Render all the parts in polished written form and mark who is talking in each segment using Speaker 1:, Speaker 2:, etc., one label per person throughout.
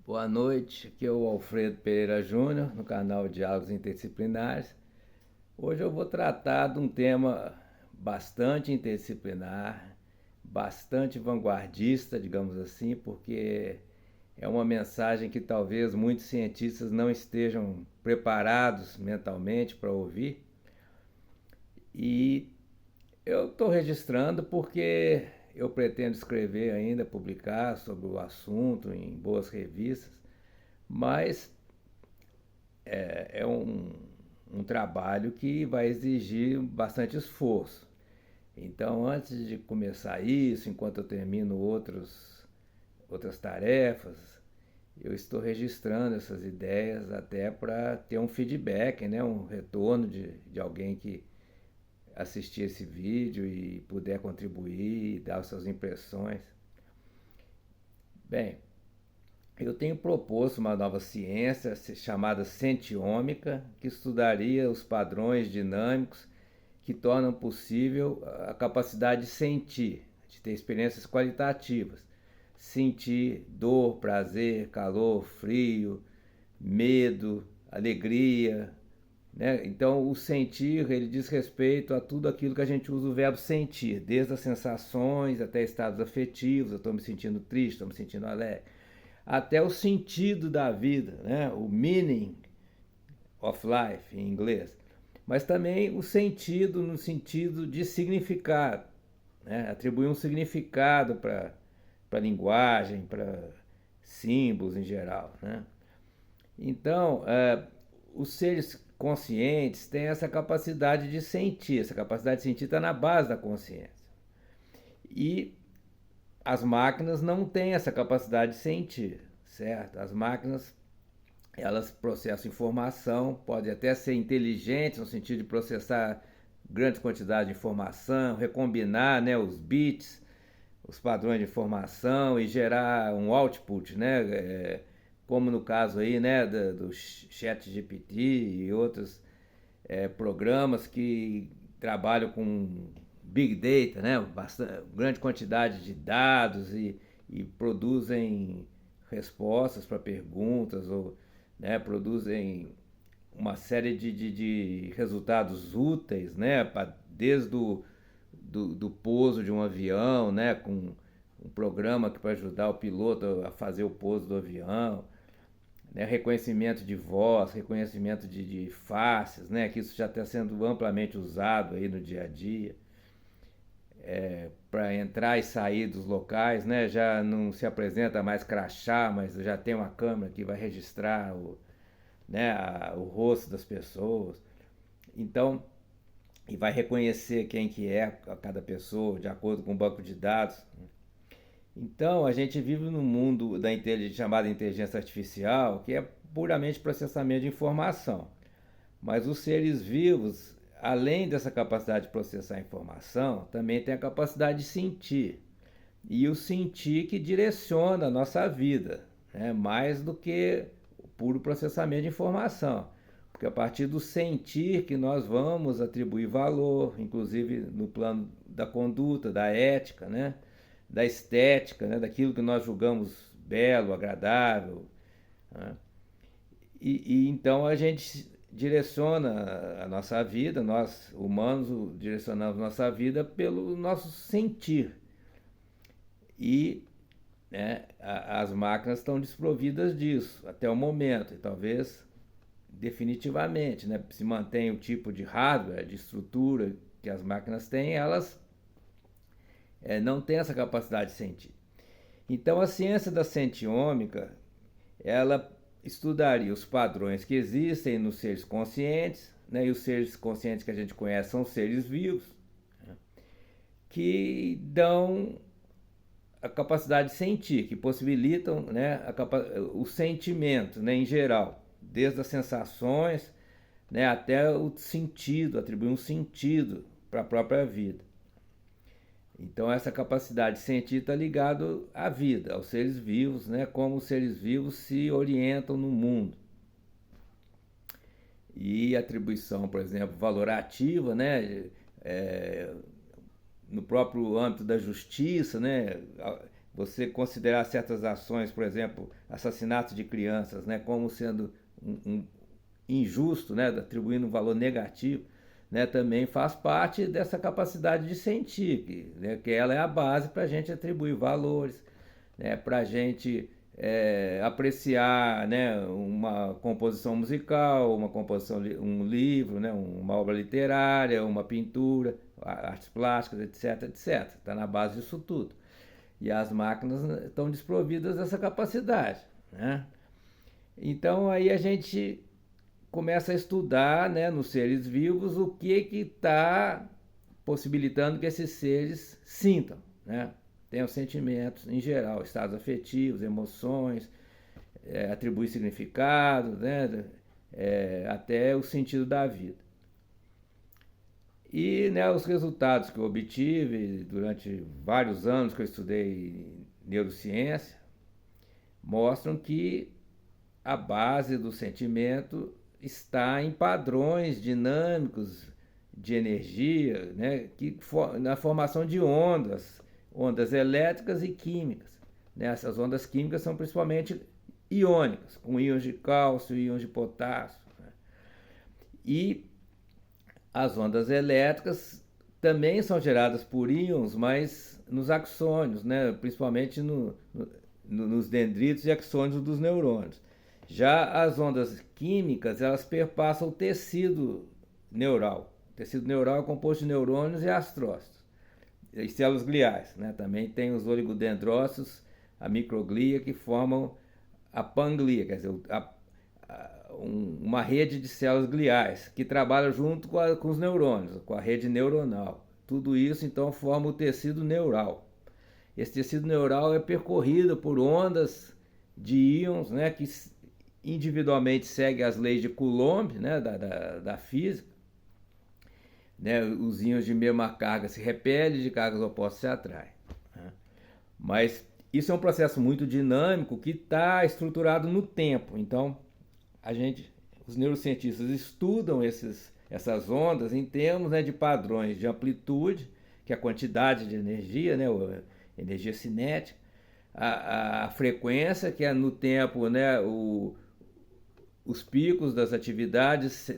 Speaker 1: Boa noite, aqui é o Alfredo Pereira Júnior, no canal Diálogos Interdisciplinares. Hoje eu vou tratar de um tema bastante interdisciplinar, bastante vanguardista, digamos assim, porque é uma mensagem que talvez muitos cientistas não estejam preparados mentalmente para ouvir. E eu estou registrando porque eu pretendo escrever ainda, publicar sobre o assunto em boas revistas, mas é um trabalho que vai exigir bastante esforço. Então, antes de começar isso, enquanto eu termino outras tarefas, eu estou registrando essas ideias até para ter um feedback, né? Um retorno de alguém que assistir esse vídeo e puder contribuir e dar suas impressões. Bem, eu tenho proposto uma nova ciência chamada sentiômica, que estudaria os padrões dinâmicos que tornam possível a capacidade de sentir, de ter experiências qualitativas. Sentir dor, prazer, calor, frio, medo, alegria, né? Então, o sentir, ele diz respeito a tudo aquilo que a gente usa o verbo sentir, desde as sensações até estados afetivos. Eu estou me sentindo triste, estou me sentindo alegre, até o sentido da vida, né? O meaning of life em inglês, mas também o sentido no sentido de significado, né? Atribuir um significado para a linguagem, para símbolos em geral, né? Então, os seres conscientes têm essa capacidade de sentir. Essa capacidade de sentir está na base da consciência. E as máquinas não têm essa capacidade de sentir, certo? As máquinas, elas processam informação, podem até ser inteligentes no sentido de processar grandes quantidades de informação, recombinar, né, os bits, os padrões de informação e gerar um output, né, como no caso aí, né, do Chat GPT e outros programas que trabalham com Big Data, né, bastante, grande quantidade de dados e produzem respostas para perguntas ou, né, produzem uma série de resultados úteis, né, desde do pouso de um avião, né, com um programa que para ajudar o piloto a fazer o pouso do avião, né, reconhecimento de voz, reconhecimento de faces, né, que isso já está sendo amplamente usado aí no dia a dia, para entrar e sair dos locais, né, já não se apresenta mais crachá, mas já tem uma câmera que vai registrar né, o rosto das pessoas. Então, e vai reconhecer quem que é cada pessoa de acordo com o banco de dados. Então, a gente vive num mundo da chamada inteligência artificial, que é puramente processamento de informação. Mas os seres vivos, além dessa capacidade de processar informação, também têm a capacidade de sentir. E o sentir que direciona a nossa vida, né? Mais do que o puro processamento de informação. Porque a partir do sentir que nós vamos atribuir valor, inclusive no plano da conduta, da ética, né? Da estética, né? Daquilo que nós julgamos belo, agradável. Né? E então a gente direciona a nossa vida, nós humanos direcionamos nossa vida pelo nosso sentir. E, né, as máquinas estão desprovidas disso até o momento, e talvez definitivamente, né, se mantém o tipo de hardware, de estrutura que as máquinas têm, elas não têm essa capacidade de sentir. Então a ciência da sentiômica, ela estudaria os padrões que existem nos seres conscientes, né, e os seres conscientes que a gente conhece são seres vivos, né, que dão a capacidade de sentir, que possibilitam, né, o sentimento, né, em geral, desde as sensações, né, até o sentido, atribuir um sentido para a própria vida. Então essa capacidade de sentir está ligado à vida, aos seres vivos, né, como os seres vivos se orientam no mundo. E atribuição, por exemplo, valorativa, né, no próprio âmbito da justiça, né, você considerar certas ações, por exemplo, assassinato de crianças, né, como sendo um injusto, né, atribuindo um valor negativo, né, também faz parte dessa capacidade de sentir, que ela é a base para a gente atribuir valores, né, para a gente apreciar, né, uma composição musical, uma composição, um livro, né, uma obra literária, uma pintura, artes plásticas, etc, etc. Está na base disso tudo. E as máquinas estão desprovidas dessa capacidade, né? Então aí a gente começa a estudar, né, nos seres vivos o que está possibilitando que esses seres sintam, né? Tenham sentimentos em geral, estados afetivos, emoções, atribuir significado, né? Até o sentido da vida. E, né, os resultados que eu obtive durante vários anos que eu estudei neurociência mostram que a base do sentimento está em padrões dinâmicos de energia, né, na formação de ondas elétricas e químicas, né? Essas ondas químicas são principalmente iônicas, com íons de cálcio e íons de potássio, né? E as ondas elétricas também são geradas por íons, mas nos axônios, né? Principalmente nos dendritos e axônios dos neurônios. Já as ondas químicas, elas perpassam o tecido neural. O tecido neural é composto de neurônios e astrócitos, e células gliais, né? Também tem os oligodendrócitos, a microglia, que formam a panglia, quer dizer, uma rede de células gliais que trabalha junto com os neurônios, com a rede neuronal. Tudo isso então forma o tecido neural. Esse tecido neural é percorrido por ondas de íons, né, que individualmente seguem as leis de Coulomb, né, da física. Né, os íons de mesma carga se repelem, de cargas opostas se atraem. Né? Mas isso é um processo muito dinâmico que está estruturado no tempo. Então, os neurocientistas estudam essas ondas em termos, né, de padrões de amplitude, que é a quantidade de energia, né, energia cinética, a frequência, que é no tempo, né, os picos das atividades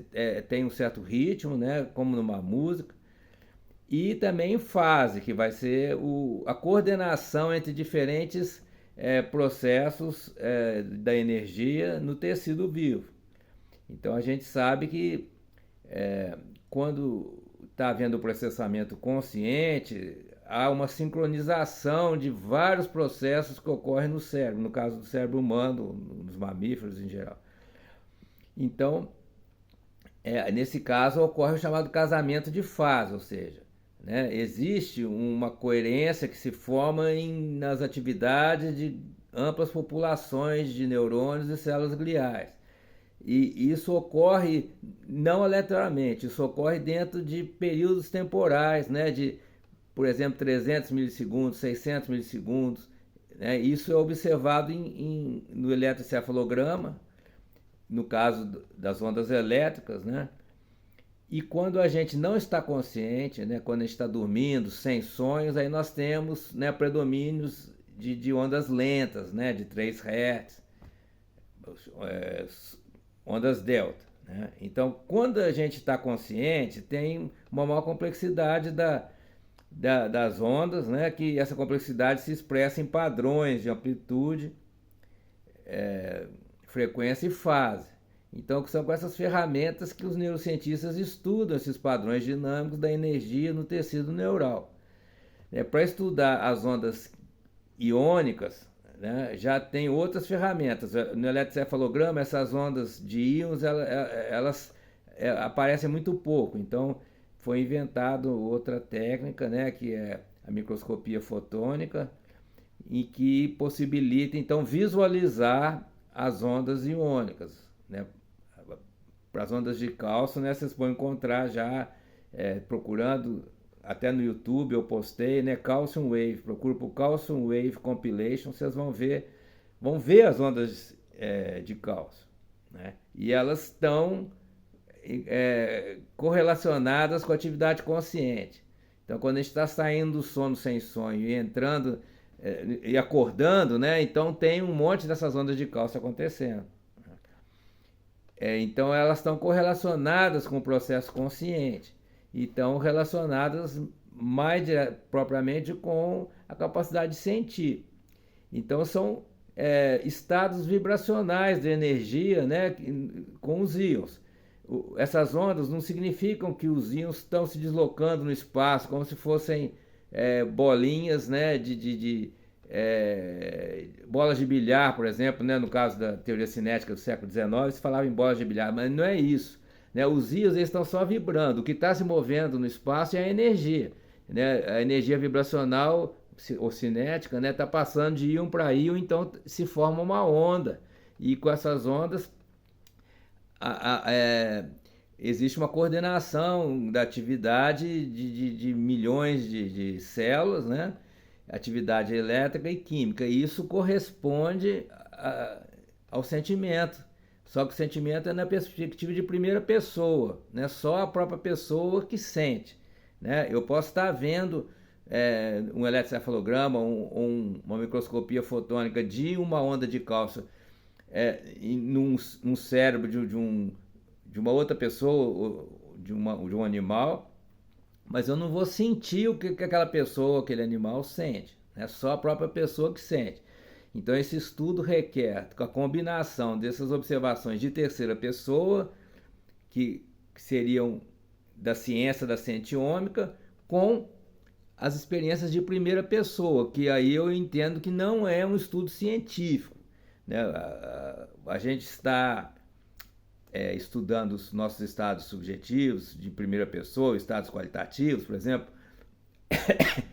Speaker 1: têm um certo ritmo, né, como numa música, e também fase, que vai ser a coordenação entre diferentes processos da energia no tecido vivo. Então a gente sabe que quando está havendo o processamento consciente, há uma sincronização de vários processos que ocorrem no cérebro, no caso do cérebro humano, nos mamíferos em geral. Então, nesse caso, ocorre o chamado casamento de fase, ou seja, né, existe uma coerência que se forma nas atividades de amplas populações de neurônios e células gliais. E isso ocorre não aleatoriamente, isso ocorre dentro de períodos temporais, né, de, por exemplo, 300 milissegundos, 600 milissegundos. Né, isso é observado no eletroencefalograma, no caso das ondas elétricas, né? E quando a gente não está consciente, né, quando a gente está dormindo, sem sonhos, aí nós temos, né, predomínios de ondas lentas, né, de 3 Hz, ondas delta. Né? Então, quando a gente está consciente, tem uma maior complexidade das ondas, né, que essa complexidade se expressa em padrões de amplitude, frequência e fase. Então, são com essas ferramentas que os neurocientistas estudam esses padrões dinâmicos da energia no tecido neural. Para estudar as ondas iônicas, né, já tem outras ferramentas. No eletroencefalograma, essas ondas de íons, elas aparecem muito pouco. Então, foi inventada outra técnica, né, que é a microscopia fotônica, e que possibilita, então, visualizar as ondas iônicas. Né? Para as ondas de cálcio, né, vocês vão encontrar já, procurando, até no YouTube eu postei, né, Calcium Wave, procura por Calcium Wave Compilation, vocês vão ver as ondas de cálcio. Né? E elas estão correlacionadas com a atividade consciente. Então, quando a gente está saindo do sono sem sonho e entrando e acordando, né? Então tem um monte dessas ondas de cálcio acontecendo. Então elas estão correlacionadas com o processo consciente e estão relacionadas mais propriamente com a capacidade de sentir. Então são estados vibracionais de energia, né, com os íons. Essas ondas não significam que os íons estão se deslocando no espaço como se fossem bolinhas, né, bolas de bilhar, por exemplo, né, no caso da teoria cinética do século XIX, se falava em bolas de bilhar, mas não é isso. Né? Os íons eles estão só vibrando, o que está se movendo no espaço é a energia. Né? A energia vibracional ou cinética está passando de íon para íon, então se forma uma onda. E com essas ondas existe uma coordenação da atividade de milhões de células, né? Atividade elétrica e química. E isso corresponde ao sentimento. Só que o sentimento é na perspectiva de primeira pessoa, né? Só a própria pessoa que sente. Né? Eu posso estar vendo um eletrocefalograma, uma microscopia fotônica de uma onda de cálcio num cérebro de uma outra pessoa, de um animal, mas eu não vou sentir o que aquela pessoa, aquele animal sente. É só a própria pessoa que sente. Então esse estudo requer a combinação dessas observações de terceira pessoa, que seriam da ciência da sentiômica, com as experiências de primeira pessoa, que aí eu entendo que não é um estudo científico. Né? A gente está estudando os nossos estados subjetivos de primeira pessoa, estados qualitativos, por exemplo.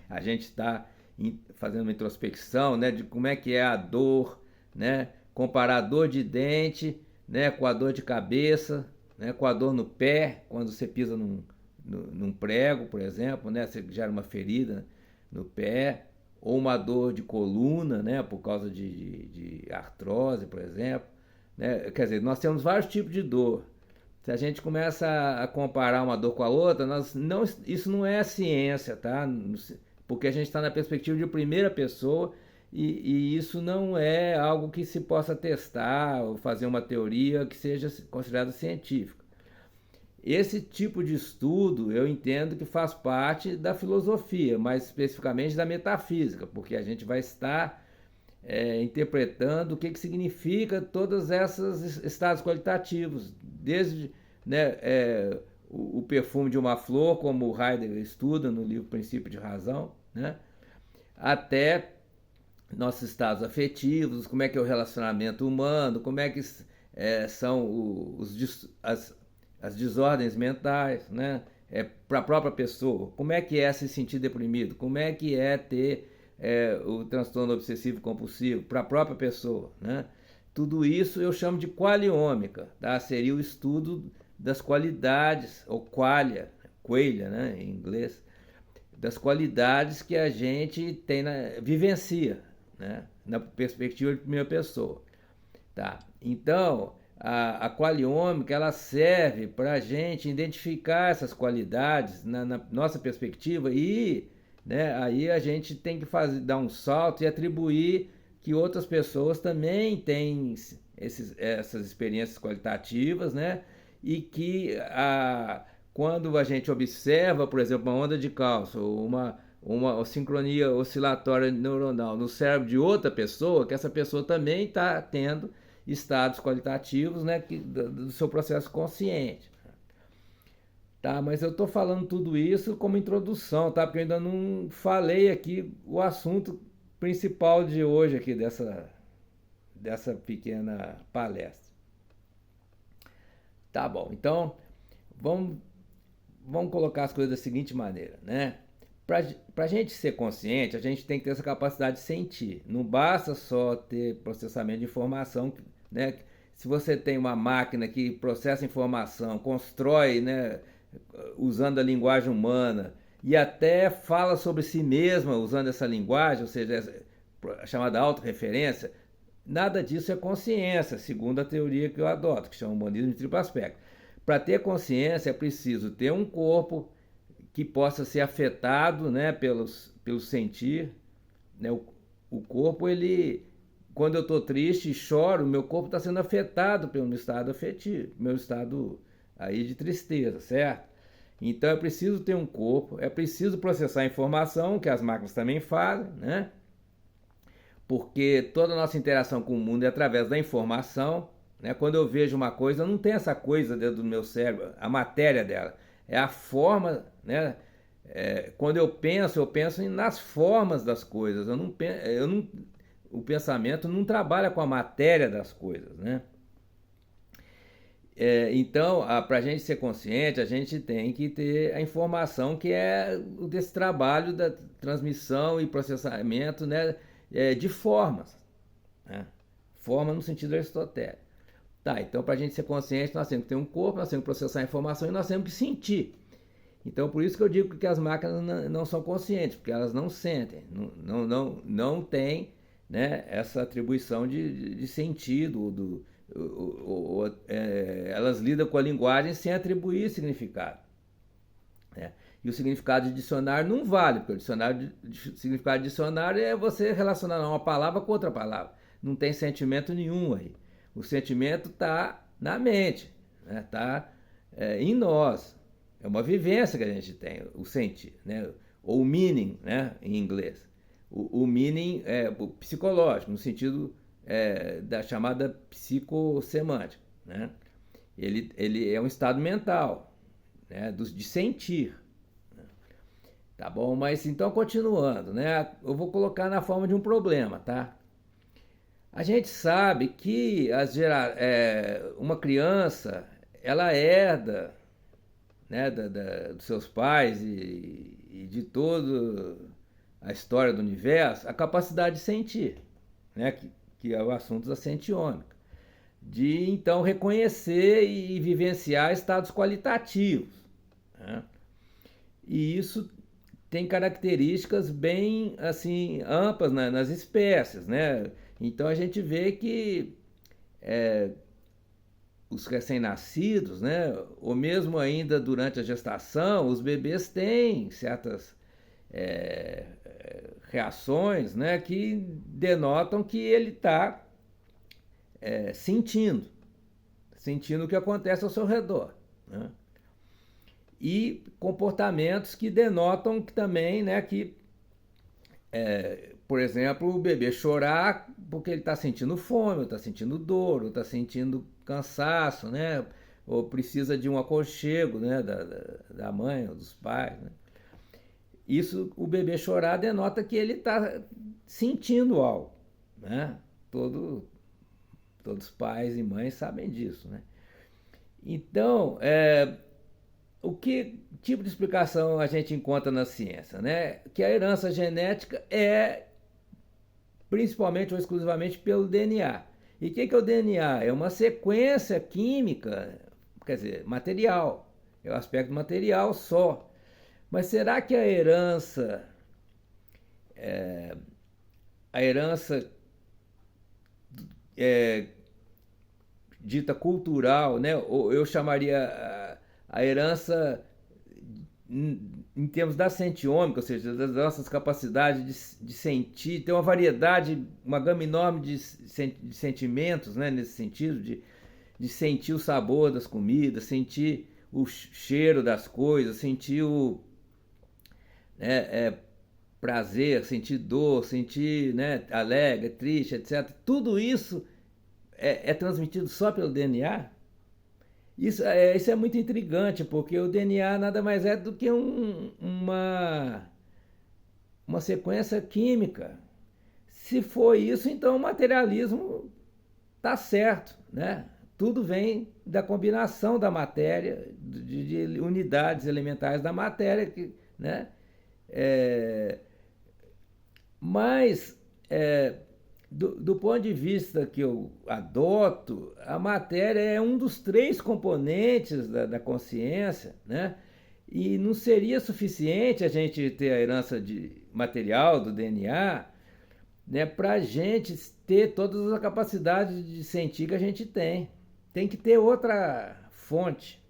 Speaker 1: A gente está fazendo uma introspecção, né, de como é que é a dor, né, comparar a dor de dente, né, com a dor de cabeça, né, com a dor no pé, quando você pisa num prego, por exemplo, né, você gera uma ferida no pé, ou uma dor de coluna, né, por causa de artrose, por exemplo. Né? Quer dizer, nós temos vários tipos de dor. Se a gente começa a comparar uma dor com a outra, isso não é ciência, tá? Porque a gente está na perspectiva de primeira pessoa e isso não é algo que se possa testar ou fazer uma teoria que seja considerada científica. Esse tipo de estudo eu entendo que faz parte da filosofia, mais especificamente da metafísica, porque a gente vai estar interpretando o que significa todos esses estados qualitativos, desde o perfume de uma flor, como o Heidegger estuda no livro Princípio de Razão, né, até nossos estados afetivos, como é que é o relacionamento humano, como é que são as desordens mentais, né, para a própria pessoa, como é que é se sentir deprimido, como é que é ter o transtorno obsessivo compulsivo para a própria pessoa, né? Tudo isso eu chamo de qualiômica, tá? Seria o estudo das qualidades, ou qualia, né, em inglês, das qualidades que a gente vivencia, né, na perspectiva de primeira pessoa. Tá? Então, a qualiômica ela serve para a gente identificar essas qualidades na nossa perspectiva e, né, aí a gente tem que dar um salto e atribuir que outras pessoas também têm essas experiências qualitativas, né, e que quando a gente observa, por exemplo, uma onda de cálcio, uma sincronia oscilatória neuronal no cérebro de outra pessoa, que essa pessoa também está tendo estados qualitativos, né, do seu processo consciente. Tá, mas eu estou falando tudo isso como introdução, tá? Porque eu ainda não falei aqui o assunto principal de hoje aqui dessa pequena palestra. Tá bom, então vamos colocar as coisas da seguinte maneira, né? Para a gente ser consciente, a gente tem que ter essa capacidade de sentir. Não basta só ter processamento de informação, né? Se você tem uma máquina que processa informação, constrói, né, usando a linguagem humana e até fala sobre si mesma usando essa linguagem, ou seja, a chamada autorreferência, nada disso é consciência, segundo a teoria que eu adoto, que chama monismo de triplo aspecto. Para ter consciência é preciso ter um corpo que possa ser afetado, né, pelo sentir, né, o corpo, ele, quando eu estou triste e choro, meu corpo está sendo afetado pelo meu estado afetivo, meu estado aí de tristeza, certo? Então é preciso ter um corpo, é preciso processar a informação, que as máquinas também fazem, né? Porque toda a nossa interação com o mundo é através da informação, né? Quando eu vejo uma coisa, não tem essa coisa dentro do meu cérebro, a matéria dela, é a forma, né? Quando eu penso nas formas das coisas. O pensamento não trabalha com a matéria das coisas, né? Então, para a gente ser consciente, a gente tem que ter a informação que é desse trabalho da transmissão e processamento, né, de formas, né? Forma no sentido aristotélico. Tá, então para a gente ser consciente, nós temos que ter um corpo, nós temos que processar a informação e nós temos que sentir. Então, por isso que eu digo que as máquinas não são conscientes, porque elas não sentem, não têm, né, essa atribuição de sentido, elas lidam com a linguagem sem atribuir significado, né? E o significado de dicionário não vale, porque o significado de dicionário é você relacionar uma palavra com outra palavra. Não tem sentimento nenhum aí. O sentimento está na mente, né? Está em nós. É uma vivência que a gente tem, o sentir, né? Ou o meaning, né? Em inglês. O meaning é psicológico, no sentido da chamada psicossemântica, né? Ele é um estado mental, né? De sentir. Tá bom? Mas então, continuando, né? Eu vou colocar na forma de um problema, tá? A gente sabe que uma criança, ela herda, né, dos seus pais e de toda a história do universo, a capacidade de sentir, né, que é o assunto da sentiômica, de então reconhecer e vivenciar estados qualitativos, né? E isso tem características bem assim amplas nas espécies, né? Então a gente vê que os recém-nascidos, né, ou mesmo ainda durante a gestação, os bebês têm certas reações, né, que denotam que ele está sentindo o que acontece ao seu redor, né? E comportamentos que denotam que também, né, que, por exemplo, o bebê chorar porque ele está sentindo fome, ou está sentindo dor, ou está sentindo cansaço, né, ou precisa de um aconchego, né, da mãe ou dos pais, né? Isso, o bebê chorar denota que ele está sentindo algo, né? Todos pais e mães sabem disso, né? Então, o que tipo de explicação a gente encontra na ciência, né? Que a herança genética é principalmente ou exclusivamente pelo DNA. E o que é o DNA? É uma sequência química, quer dizer, material. É o aspecto material só. Mas será que a herança dita cultural, né? Ou eu chamaria a herança em termos da sentiômica, ou seja, das nossas capacidades de sentir, tem uma variedade, uma gama enorme de sentimentos, né, nesse sentido, de sentir o sabor das comidas, sentir o cheiro das coisas, sentir prazer, sentir dor, sentir, né, alegre, triste, etc. Tudo isso é transmitido só pelo DNA? Isso é muito intrigante, porque o DNA nada mais é do que uma sequência química. Se for isso, então o materialismo está certo, né? Tudo vem da combinação da matéria, de unidades elementares da matéria, né? Mas, do ponto de vista que eu adoto, a matéria é um dos 3 componentes da consciência, né? E não seria suficiente a gente ter a herança material do DNA, né, para a gente ter todas as capacidades de sentir que a gente tem. Tem que ter outra fonte.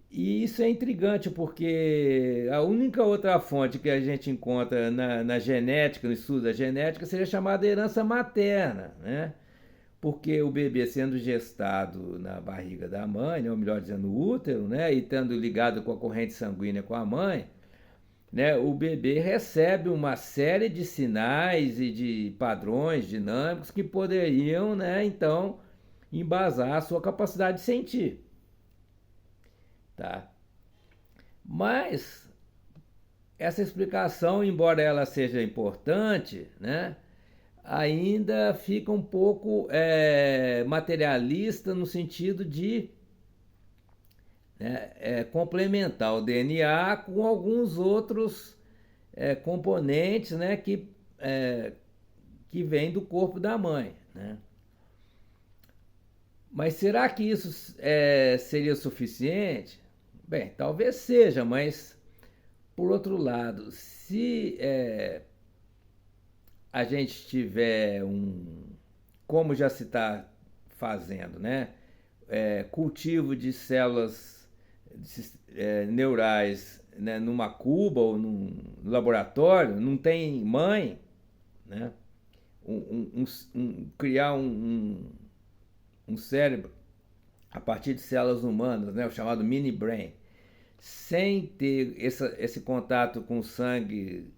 Speaker 1: E isso é intrigante porque a única outra fonte que a gente encontra na genética, no estudo da genética, seria chamada herança materna, né? Porque o bebê sendo gestado na barriga da mãe, né, ou melhor dizendo, no útero, né, e estando ligado com a corrente sanguínea com a mãe, né, o bebê recebe uma série de sinais e de padrões dinâmicos que poderiam, né, então, embasar a sua capacidade de sentir, tá? Mas essa explicação, embora ela seja importante, né, ainda fica um pouco materialista no sentido de, né, complementar o DNA com alguns outros componentes, né, que vêm do corpo da mãe, né? Mas será que isso seria suficiente? Bem, talvez seja, mas por outro lado, se a gente tiver como já se está fazendo, né? Cultivo de células neurais, né? Numa cuba ou num laboratório, não tem mãe, né? Criar um cérebro a partir de células humanas, né? O chamado mini brain, sem ter esse contato com o sangue,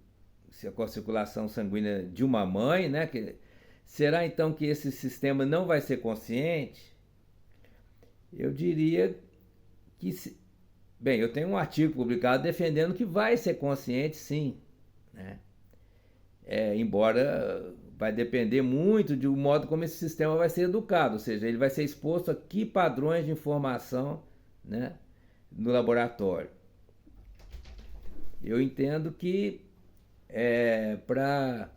Speaker 1: com a circulação sanguínea de uma mãe, né? Será então que esse sistema não vai ser consciente? Eu diria que, bem, eu tenho um artigo publicado defendendo que vai ser consciente, sim, né? Embora vai depender muito do modo como esse sistema vai ser educado, ou seja, ele vai ser exposto a que padrões de informação, né, no laboratório. Eu entendo que para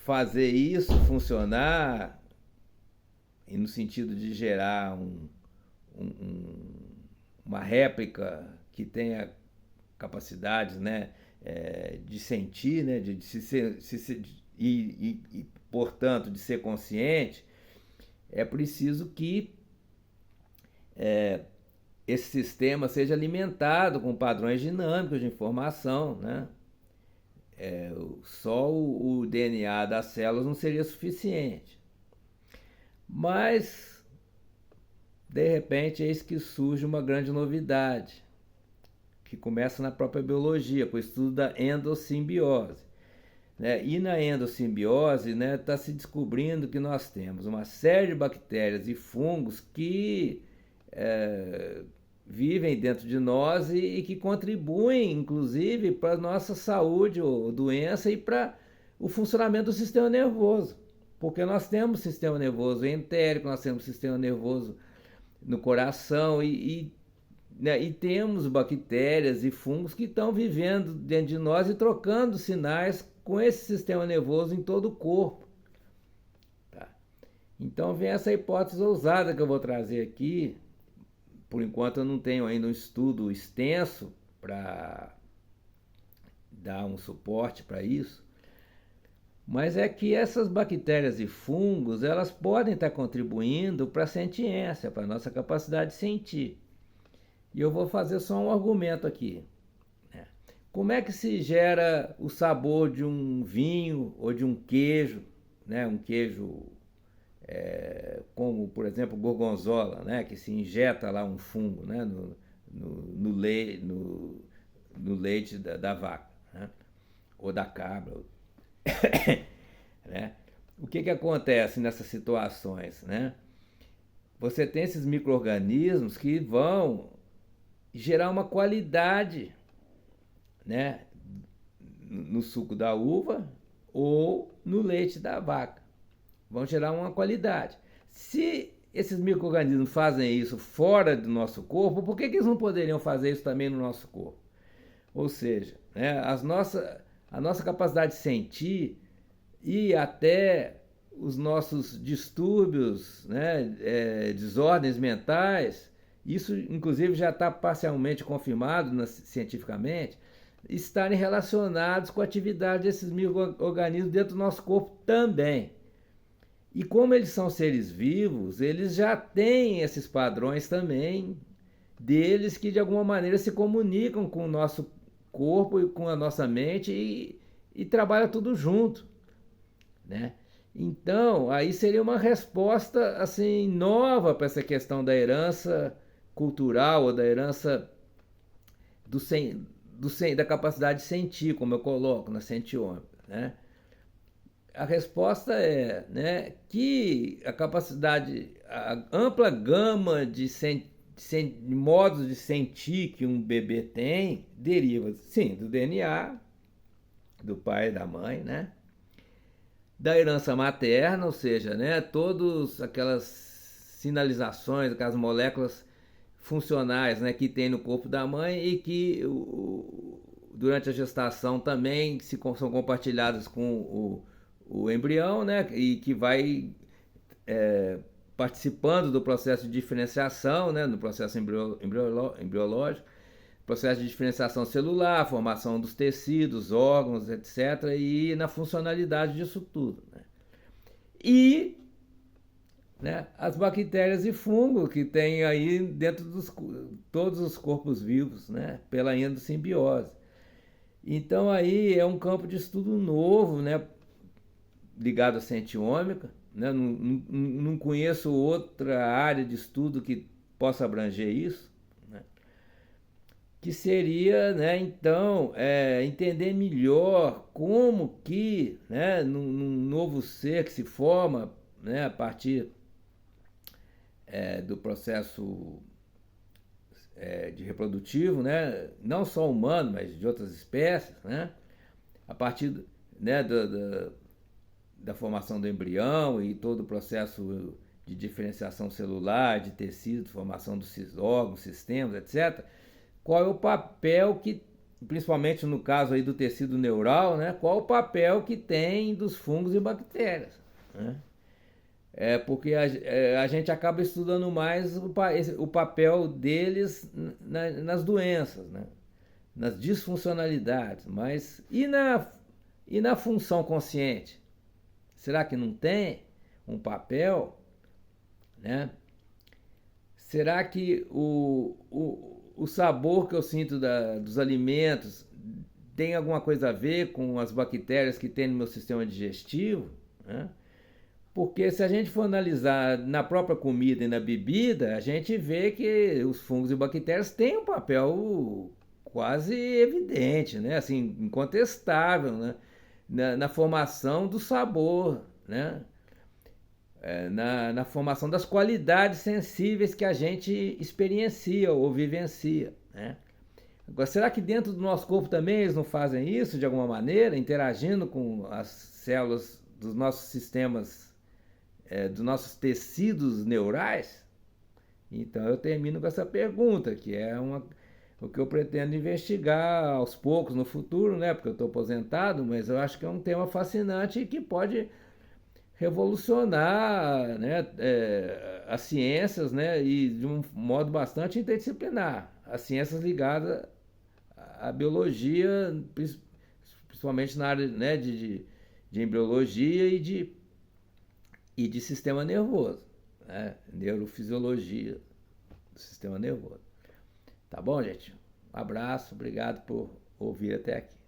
Speaker 1: fazer isso funcionar, e no sentido de gerar uma réplica que tenha capacidades, né, de sentir, né, e, portanto, de ser consciente, é preciso que esse sistema seja alimentado com padrões dinâmicos de informação, né? Só o DNA das células não seria suficiente. Mas, de repente, eis que surge uma grande novidade, que começa na própria biologia, com o estudo da endossimbiose, né? E na endossimbiose, né, está se descobrindo que nós temos uma série de bactérias e fungos que vivem dentro de nós e que contribuem, inclusive, para a nossa saúde ou doença e para o funcionamento do sistema nervoso. Porque nós temos sistema nervoso entérico, nós temos sistema nervoso no coração né, e temos bactérias e fungos que estão vivendo dentro de nós e trocando sinais com esse sistema nervoso em todo o corpo. Tá? Então vem essa hipótese ousada que eu vou trazer aqui. Por enquanto eu não tenho ainda um estudo extenso para dar um suporte para isso, mas é que essas bactérias e fungos, elas podem estar contribuindo para a sentiência, para a nossa capacidade de sentir. E eu vou fazer só um argumento aqui, né? Como é que se gera o sabor de um vinho ou de um queijo, né? Um queijo como, por exemplo, gorgonzola, né? Que se injeta lá um fungo, né? no leite da vaca, né? Ou da cabra. Né? O que acontece nessas situações, né? Você tem esses micro-organismos que vão gerar uma qualidade, né, no suco da uva ou no leite da vaca. Vão gerar uma qualidade. Se esses micro-organismos fazem isso fora do nosso corpo, por que eles não poderiam fazer isso também no nosso corpo? Ou seja, né, a nossa capacidade de sentir e até os nossos distúrbios, né, desordens mentais, isso inclusive já está parcialmente confirmado cientificamente, estarem relacionados com a atividade desses micro-organismos dentro do nosso corpo também. E como eles são seres vivos, eles já têm esses padrões também deles que de alguma maneira se comunicam com o nosso corpo e com a nossa mente e trabalha tudo junto, né? Então, aí seria uma resposta assim nova para essa questão da herança cultural ou da herança do sen, da capacidade de sentir, como eu coloco na sentiômica, né? A resposta é, né, que a capacidade, a ampla gama de modos de sentir que um bebê tem deriva, sim, do DNA, do pai e da mãe, né? Da herança materna, ou seja, né, todas aquelas sinalizações, aquelas moléculas funcionais, né, que tem no corpo da mãe e que durante a gestação também são compartilhadas com o embrião, né, e que vai participando do processo de diferenciação, né, no processo embriológico, processo de diferenciação celular, formação dos tecidos, órgãos, etc., e na funcionalidade disso tudo, né? E, né, as bactérias e fungos que tem aí dentro dos todos os corpos vivos, né, pela endossimbiose. Então aí é um campo de estudo novo, né, ligado à sentiômica, né? Não conheço outra área de estudo que possa abranger isso, né? Que seria, né, então, entender melhor como que, né, num novo ser que se forma, né, a partir do processo de reprodutivo, né, não só humano, mas de outras espécies, né, a partir, né, da formação do embrião e todo o processo de diferenciação celular, de tecido, formação dos órgãos, sistemas, etc. Qual é o papel que, principalmente no caso aí do tecido neural, né, qual é o papel que tem dos fungos e bactérias, né? Porque a gente acaba estudando mais o papel deles nas doenças, né? Nas disfuncionalidades, mas e na função consciente? Será que não tem um papel, né? Será que o sabor que eu sinto dos alimentos tem alguma coisa a ver com as bactérias que tem no meu sistema digestivo, né? Porque se a gente for analisar na própria comida e na bebida, a gente vê que os fungos e bactérias têm um papel quase evidente, né? Assim, incontestável, né? Na formação do sabor, né? Na formação das qualidades sensíveis que a gente experiencia ou vivencia, né? Agora, será que dentro do nosso corpo também eles não fazem isso de alguma maneira, interagindo com as células dos nossos sistemas, dos nossos tecidos neurais? Então eu termino com essa pergunta, que é o que eu pretendo investigar aos poucos no futuro, né? Porque eu estou aposentado, mas eu acho que é um tema fascinante e que pode revolucionar, né, as ciências, né, e de um modo bastante interdisciplinar. As ciências ligadas à biologia, principalmente na área, né, de embriologia e de sistema nervoso, né, neurofisiologia do sistema nervoso. Tá bom, gente? Um abraço, obrigado por ouvir até aqui.